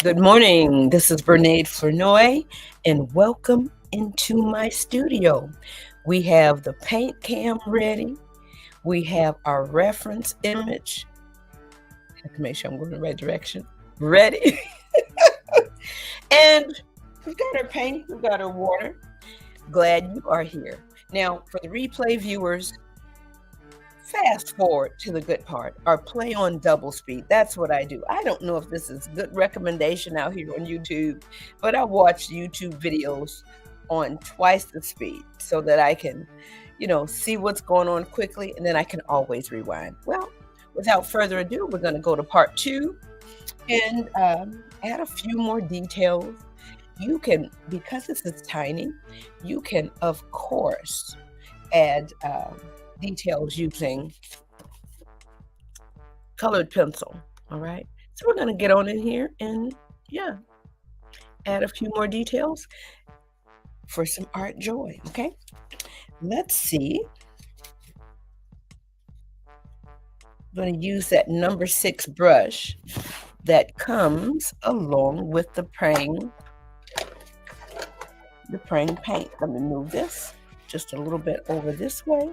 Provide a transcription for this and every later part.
Good morning. This is Bernade Flournoy, and welcome into my studio. We have the paint cam ready. We have our reference image. Have to make sure I'm going in the right direction. Ready. And we've got our paint, we've got our water. Glad you are here. Now, for the replay viewers, fast forward to the good part or play on double speed. That's what I do. I don't know if this is good recommendation out here on YouTube, but I watch YouTube videos on twice the speed so that I can, see what's going on quickly, and then I can always rewind. Well, without further ado, we're going to go to part 2 and add a few more details. You can, because this is tiny, you can, of course, add details using colored pencil. All right, so we're going to get on in here and add a few more details for some art joy. Okay, let's see. I'm going to use that number 6 brush that comes along with the praying paint. Let me move this just a little bit over this way.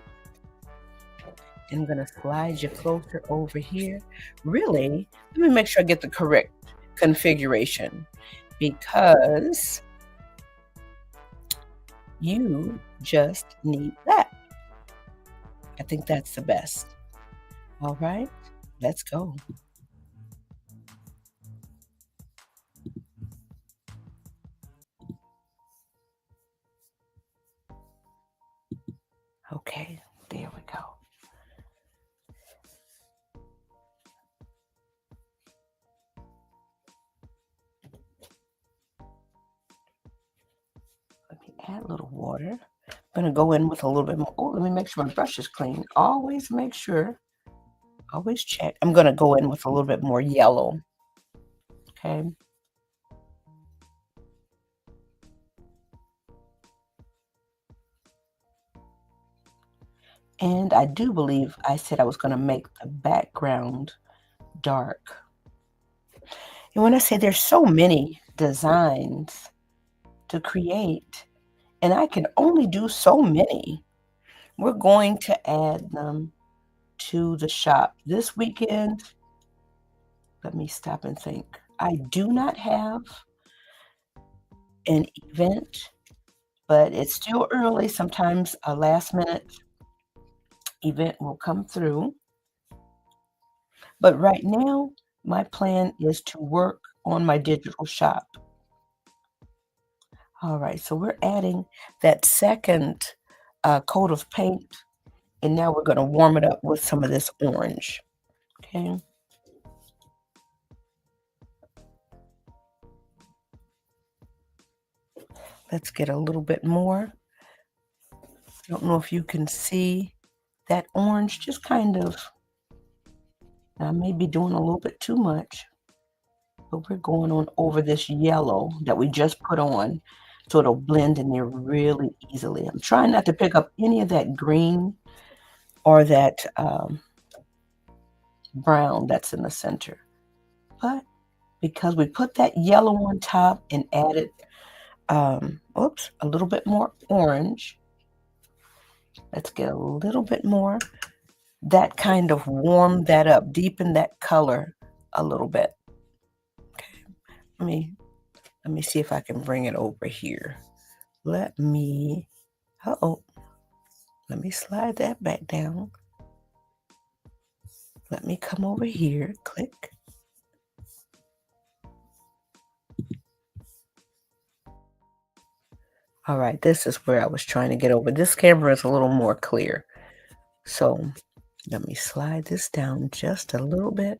I'm going to slide you closer over here. Really, let me make sure I get the correct configuration, because you just need that. I think that's the best. All right, let's go. Okay, there we go. Let me add a little water. I'm going to go in with a little bit more. Oh, let me make sure my brush is clean. Always make sure. Always check. I'm going to go in with a little bit more yellow. Okay. And I do believe I said I was going to make the background dark. And when I say there's so many designs to create, and I can only do so many, we're going to add them to the shop this weekend. Let me stop and think. I do not have an event, but it's still early. Sometimes a last minute event will come through. But right now, my plan is to work on my digital shop. All right, so we're adding that second coat of paint, and now we're going to warm it up with some of this orange. Okay. Let's get a little bit more. I don't know if you can see that orange, just kind of, I may be doing a little bit too much, but we're going on over this yellow that we just put on, so it'll blend in there really easily. I'm trying not to pick up any of that green or that brown that's in the center. But because we put that yellow on top and added, a little bit more orange, let's get a little bit more. That kind of warm that up, deepen that color a little bit. Okay, let me see if I can bring it over here. Let me slide that back down. Let me come over here, click. All right, this is where I was trying to get over. This camera is a little more clear. So let me slide this down just a little bit.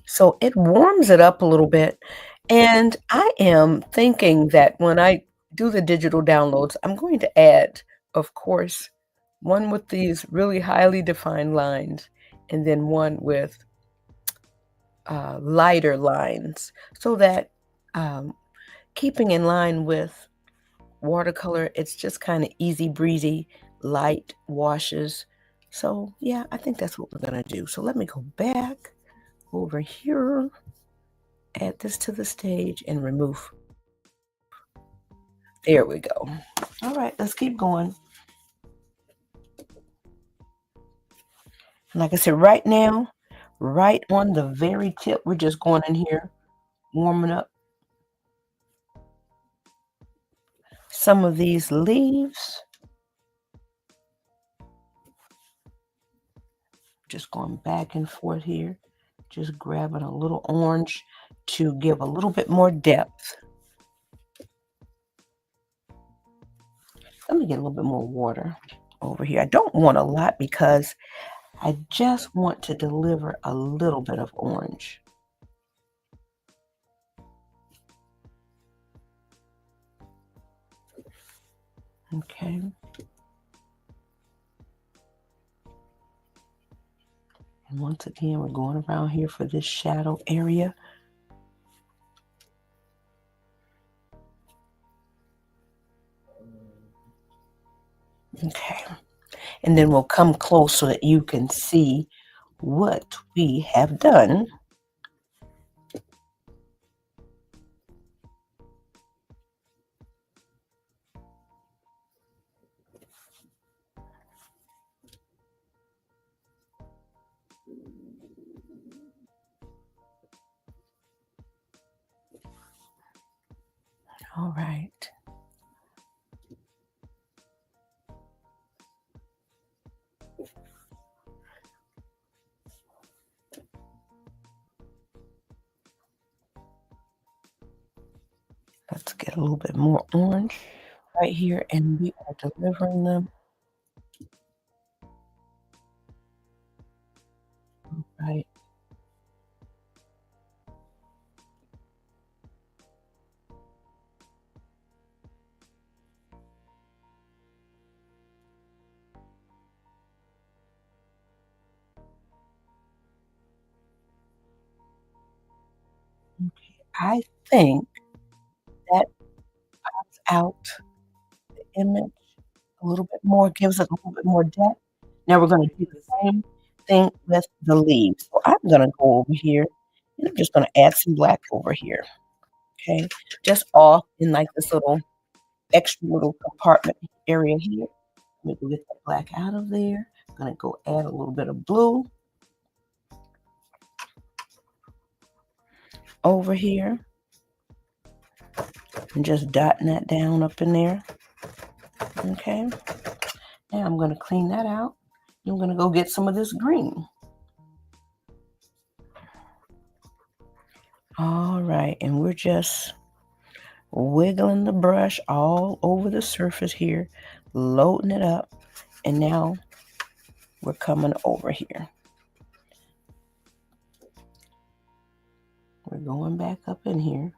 So it warms it up a little bit. And I am thinking that when I do the digital downloads, I'm going to add, of course, one with these really highly defined lines, and then one with lighter lines, so that keeping in line with watercolor, it's just kind of easy breezy, light washes. So yeah, I think that's what we're gonna do. So let me go back over here add this to the stage and remove. There we go. All right, let's keep going. And like I said, right now, right on the very tip, we're just going in here, warming up some of these leaves. Just going back and forth here, just grabbing a little orange to give a little bit more depth. Let me get a little bit more water over here. I don't want a lot because I just want to deliver a little bit of orange. Okay. And once again, we're going around here for this shadow area. Okay. And then we'll come close so that you can see what we have done. All right. Let's get a little bit more orange right here, and we are delivering them. Right. Okay. I think that pops out the image a little bit more, gives it a little bit more depth. Now we're going to do the same thing with the leaves. So I'm going to go over here and I'm just going to add some black over here. Okay. Just off in like this little extra little compartment area here. Let me get the black out of there. I'm going to go add a little bit of blue over here. And just dotting that down up in there. Okay. Now I'm going to clean that out. I'm going to go get some of this green. All right. And we're just wiggling the brush all over the surface here, loading it up. And now we're coming over here. We're going back up in here.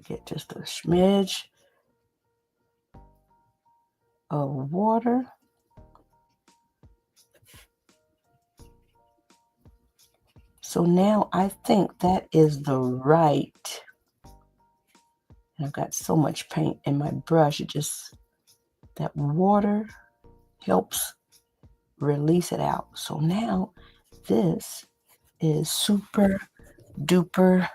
Get just a smidge of water. So now I think that is the right. And I've got so much paint in my brush, it just, that water helps release it out. So now this is super duper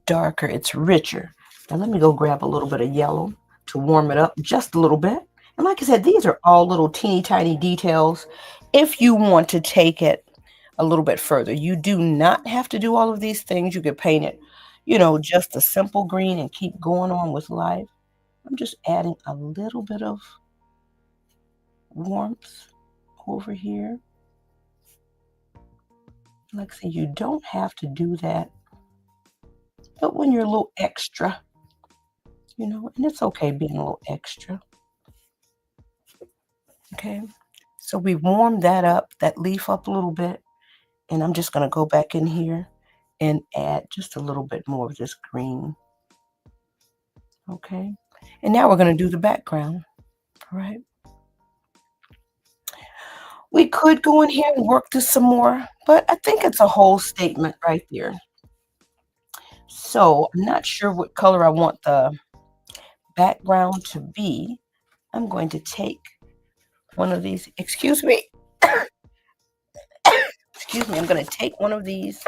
darker. It's richer. Now let me go grab a little bit of yellow to warm it up just a little bit. And like I said, these are all little teeny tiny details. If you want to take it a little bit further, you do not have to do all of these things. You could paint it, just a simple green and keep going on with life. I'm just adding a little bit of warmth over here. Like I said, you don't have to do that. But when you're a little extra, and it's okay being a little extra. Okay. So we warmed that leaf up a little bit. And I'm just going to go back in here and add just a little bit more of this green. Okay. And now we're going to do the background. All right. We could go in here and work this some more, but I think it's a whole statement right there. So I'm not sure what color I want the background to be. I'm going to take one of these, excuse me, excuse me, I'm going to take one of these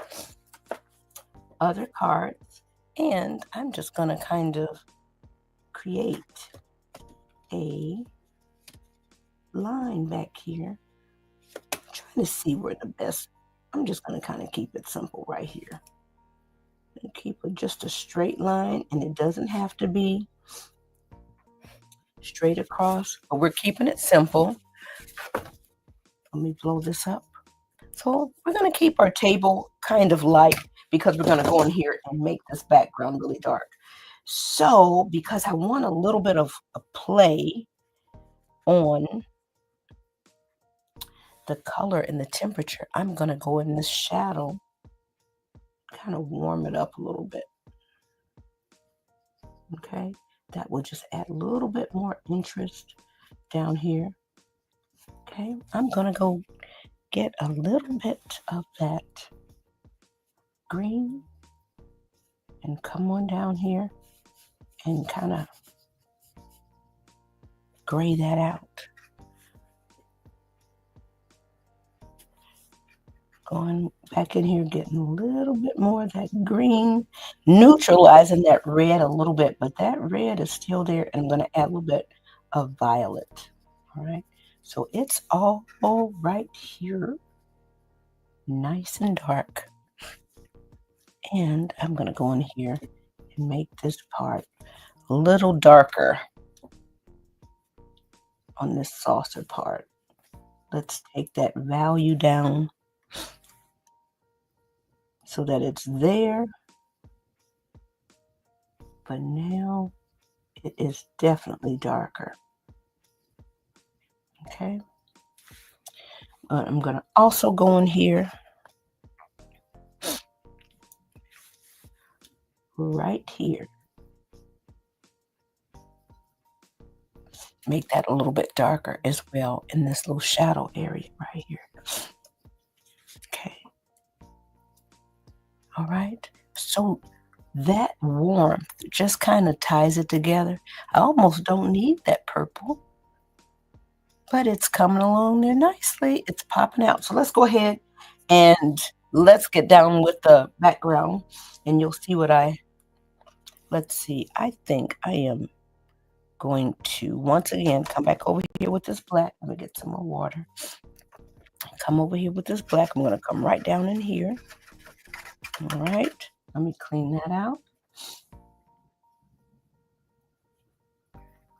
other cards and I'm just going to kind of create a line back here. I'm trying to see where the best, I'm just going to kind of keep it simple right here. And keep it just a straight line, and it doesn't have to be straight across, but we're keeping it simple. Let me blow this up. So we're going to keep our table kind of light because we're going to go in here and make this background really dark. So because I want a little bit of a play on the color and the temperature, I'm going to go in this shadow, kind of warm it up a little bit. Okay, that will just add a little bit more interest down here. Okay, I'm going to go get a little bit of that green and come on down here and kind of gray that out. Going back in here, getting a little bit more of that green, neutralizing that red a little bit, but that red is still there, and I'm going to add a little bit of violet. All right, so it's all right here, nice and dark. And I'm going to go in here and make this part a little darker on this saucer part. Let's take that value down so that it's there, but now it is definitely darker. Okay, I'm going to also go in here right here, make that a little bit darker as well in this little shadow area right here. Okay, all right, so that warmth just kind of ties it together. I almost don't need that purple, but it's coming along there nicely. It's popping out. So let's go ahead and let's get down with the background and you'll see what let's see. I think I am going to once again come back over here with this black. Let me get some more water. Come over here with this black. I'm going to come right down in here. All right. Let me clean that out.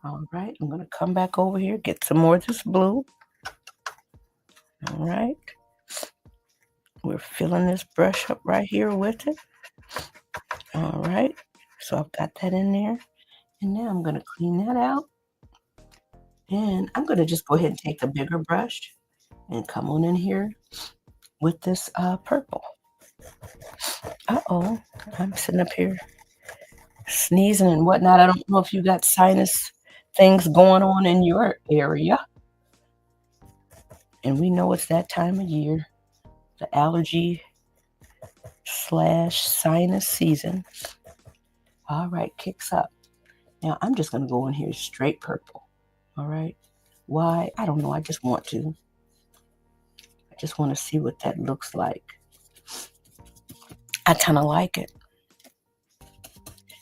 All right. I'm going to come back over here, get some more of this blue. All right. We're filling this brush up right here with it. All right. So I've got that in there. And now I'm going to clean that out. And I'm going to just go ahead and take a bigger brush and come on in here with this purple. Uh-oh, I'm sitting up here sneezing and whatnot. I don't know if you got sinus things going on in your area. And we know it's that time of year, the allergy / sinus season. All right, kicks up. Now I'm just going to go in here straight purple. All right. Why? I don't know. I just want to. I just want to see what that looks like. I kind of like it.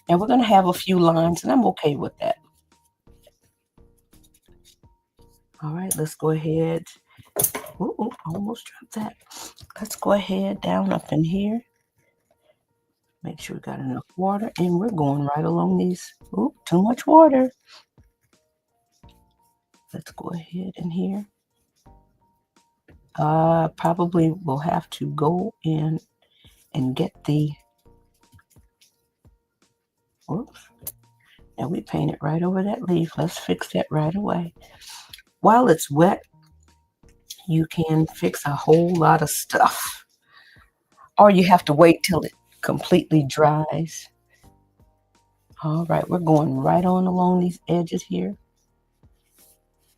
And we're going to have a few lines, and I'm okay with that. All right, let's go ahead. Ooh, almost dropped that. Let's go ahead down up in here. Make sure we got enough water, and we're going right along these. Ooh, too much water. Let's go ahead in here. Probably will have to go in and get the, whoops. Now we painted right over that leaf. Let's fix that right away. While it's wet, you can fix a whole lot of stuff. Or you have to wait till it completely dries. All right, we're going right on along these edges here.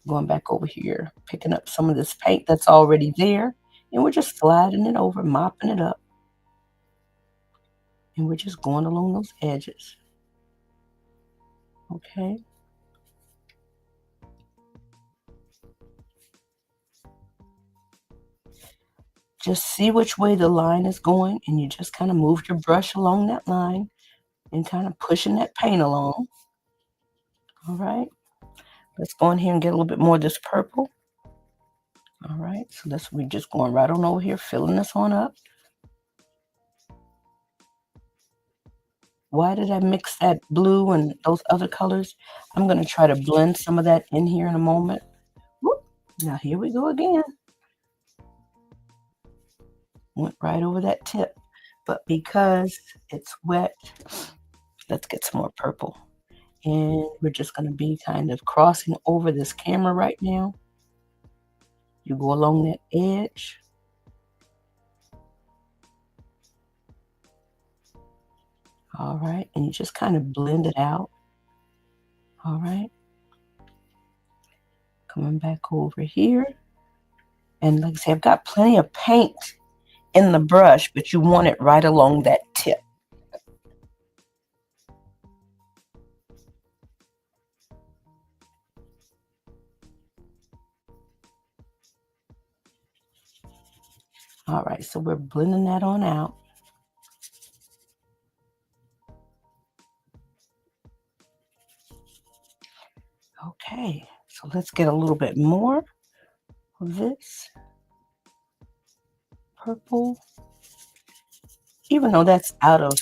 Going back over here, picking up some of this paint that's already there, and we're just sliding it over, mopping it up, and we're just going along those edges. Okay. Just see which way the line is going, and you just kind of move your brush along that line and kind of pushing that paint along. All right. Let's go in here and get a little bit more of this purple. All right. So we're just going right on over here, filling this one up. Why did I mix that blue and those other colors? I'm going to try to blend some of that in here in a moment. Whoop. Now here we go again. Went right over that tip. But because it's wet, let's get some more purple. And we're just going to be kind of crossing over this camera right now. You go along that edge. All right. And you just kind of blend it out. All right. Coming back over here. And like I say, I've got plenty of paint in the brush, but you want it right along that tip. All right, so we're blending that on out. Okay, so let's get a little bit more of this purple. Even though that's out of,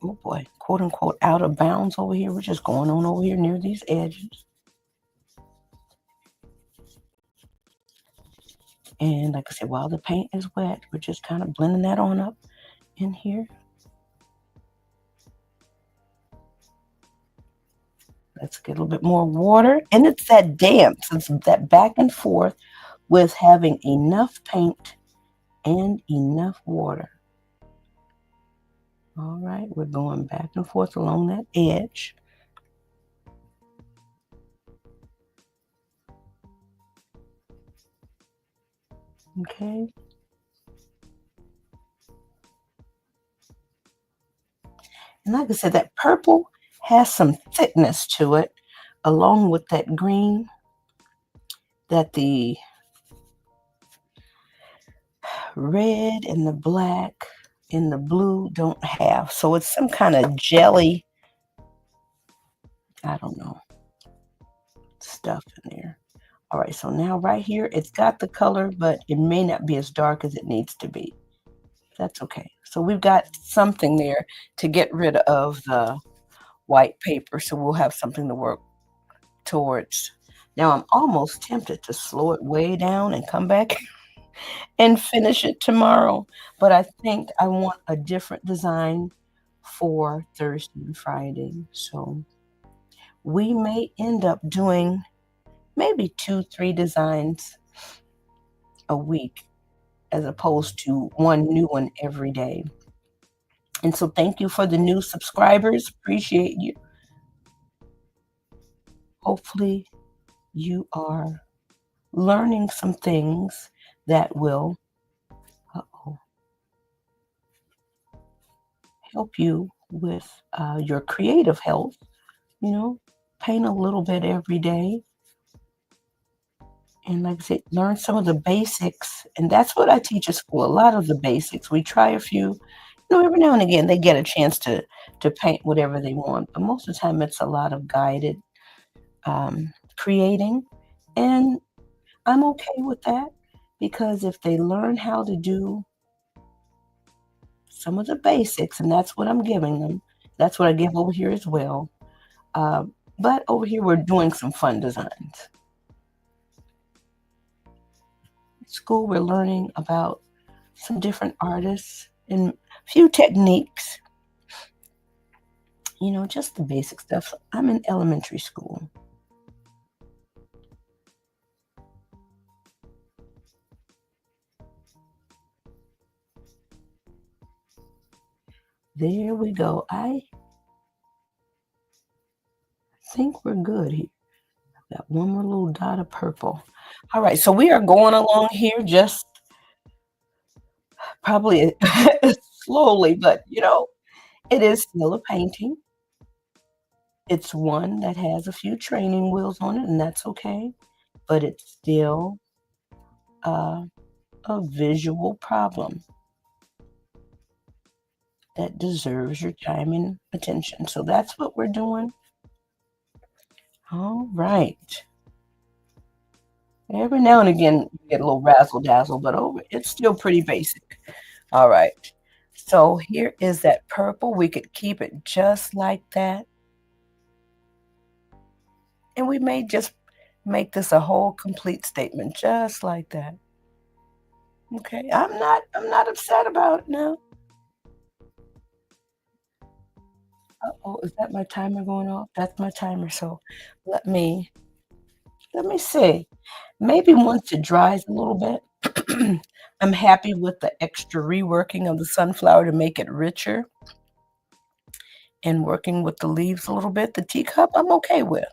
oh boy, quote unquote, out of bounds over here, we're just going on over here near these edges. And like I said, while the paint is wet, we're just kind of blending that on up in here. Let's get a little bit more water. And it's that dance, it's that back and forth with having enough paint and enough water. All right, we're going back and forth along that edge. Okay. And like I said, that purple has some thickness to it, along with that green that the red and the black and the blue don't have. So it's some kind of jelly, I don't know, stuff in there. All right, so now right here, it's got the color, but it may not be as dark as it needs to be. That's okay. So we've got something there to get rid of the white paper, so we'll have something to work towards. Now I'm almost tempted to slow it way down and come back and finish it tomorrow, but I think I want a different design for Thursday and Friday. So we may end up doing maybe 2, 3 designs a week as opposed to one new one every day. And so thank you for the new subscribers. Appreciate you. Hopefully you are learning some things that will help you with your creative health. You know, paint a little bit every day. And like I said, learn some of the basics. And that's what I teach at school, a lot of the basics. We try a few, every now and again they get a chance to paint whatever they want. But most of the time it's a lot of guided creating. And I'm okay with that because if they learn how to do some of the basics, and that's what I'm giving them, that's what I give over here as well. But over here we're doing some fun designs. At school we're learning about some different artists and a few techniques. Just the basic stuff. I'm in elementary school. There we go. I think we're good here. Got one more little dot of purple. All right, so we are going along here just probably slowly, but it is still a painting. It's one that has a few training wheels on it, and that's okay, but it's still uh, a visual problem that deserves your time and attention. So that's what we're doing. All right. Every now and again, you get a little razzle dazzle, but it's still pretty basic. All right. So here is that purple. We could keep it just like that. And we may just make this a whole complete statement, just like that. Okay. I'm not upset about it now. Uh-oh, is that my timer going off? That's my timer. So let me let me see. Maybe once it dries a little bit, I'm happy with the extra reworking of the sunflower to make it richer and working with the leaves a little bit. The teacup, I'm okay with.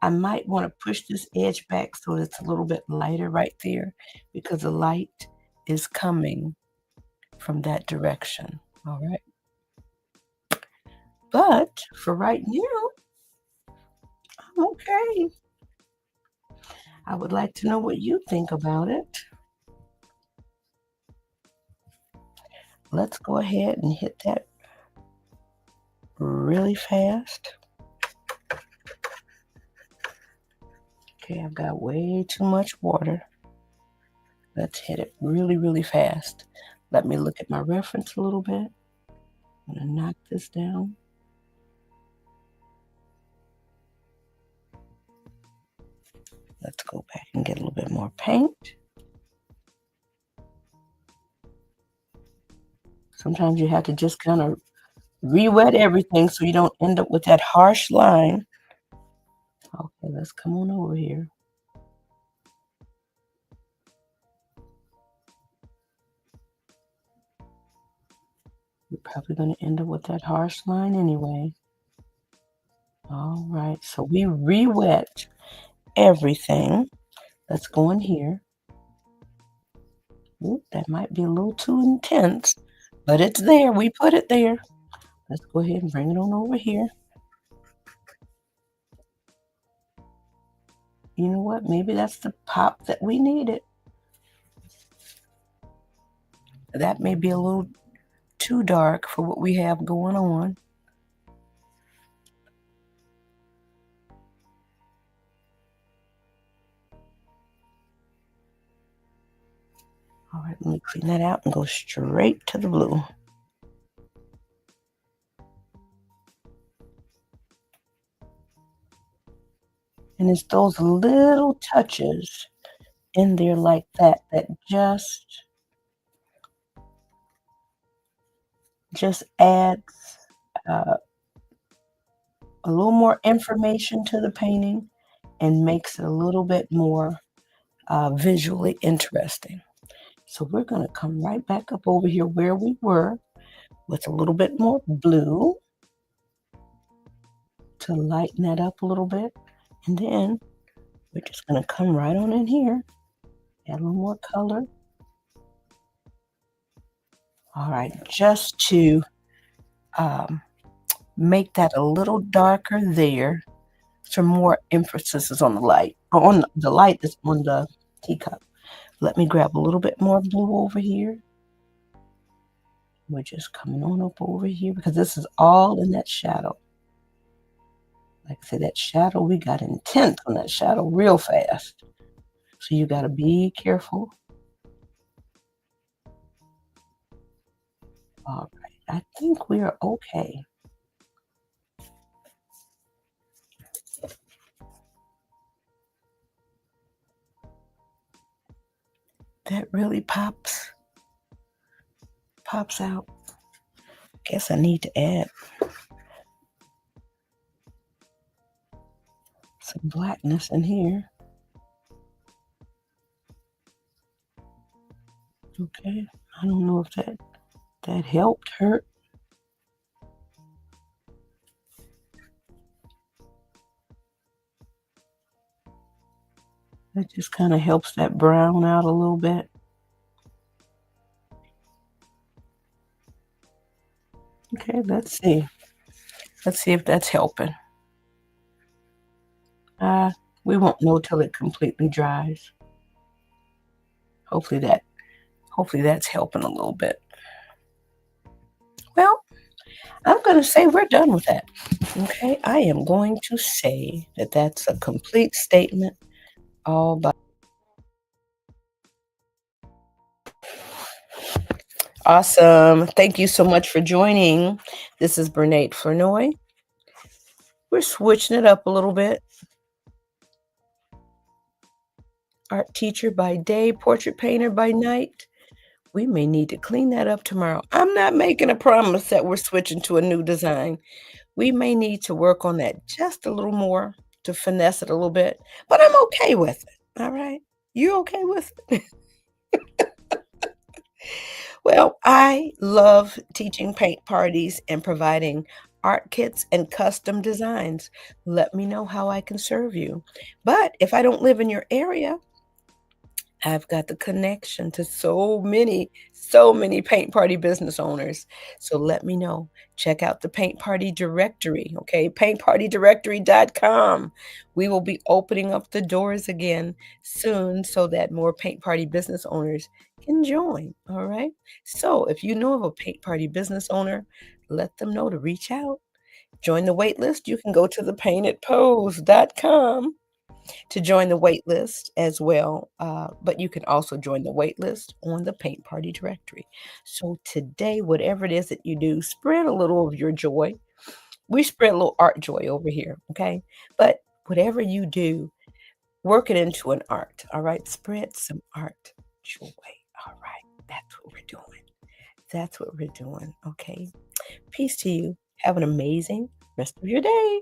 I might want to push this edge back so it's a little bit lighter right there because the light is coming from that direction. All right. But for right now, I'm okay. I would like to know what you think about it. Let's go ahead and hit that really fast. Okay, I've got way too much water. Let's hit it really, really fast. Let me look at my reference a little bit. I'm gonna knock this down. Let's go back and get a little bit more paint. Sometimes you have to just kind of re-wet everything so you don't end up with that harsh line. Okay, let's come on over here. We're probably going to end up with that harsh line anyway. All right, so we re-wet everything. Let's go in here. Ooh, that might be a little too intense, but it's there. We put it there. Let's go ahead and bring it on over here. You know what? Maybe that's the pop that we needed. That may be a little too dark for what we have going on. All right, let me clean that out and go straight to the blue. And it's those little touches in there like that that just adds uh, a little more information to the painting and makes it a little bit more visually interesting. So we're going to come right back up over here where we were with a little bit more blue to lighten that up a little bit. And then we're just going to come right on in here, add a little more color. All right, just to make that a little darker there. Some more emphasis is on the light, on the light that's on the teacup. Let me grab a little bit more blue over here. We're just coming on up over here because this is all in that shadow. Like I said, that shadow, we got intense on that shadow real fast. So you got to be careful. All right, I think we are okay. That really pops out. Guess I need to add some blackness in here. Okay, I don't know if that helped, hurt. That just kind of helps that brown out a little bit. Okay, let's see. Let's see if that's helping. Uh, we won't know till it completely dries. Hopefully that hopefully that's helping a little bit. Well, I'm going to say we're done with that. Okay, I am going to say that that's a complete statement all by. Awesome. Thank you so much for joining. This is Bernate Flournoy. We're switching it up a little bit. Art teacher by day, portrait painter by night. We may need to clean that up tomorrow. I'm not making a promise that we're switching to a new design. We may need to work on that just a little more to finesse it a little bit, but I'm okay with it. All right. You okay with it? Well, I love teaching paint parties and providing art kits and custom designs. Let me know how I can serve you. But if I don't live in your area, I've got the connection to so many paint party business owners. So let me know. Check out the paint party directory, okay? Paintpartydirectory.com. We will be opening up the doors again soon so that more paint party business owners can join, all right? So if you know of a paint party business owner, let them know to reach out. Join the wait list. You can go to thepaintedpose.com to join the wait list as well. But you can also join the wait list on the Paint Party directory. So today, whatever it is that you do, spread a little of your joy. We spread a little art joy over here, okay? But whatever you do, work it into an art, all right? Spread some art joy, all right? That's what we're doing. That's what we're doing, okay? Peace to you. Have an amazing rest of your day.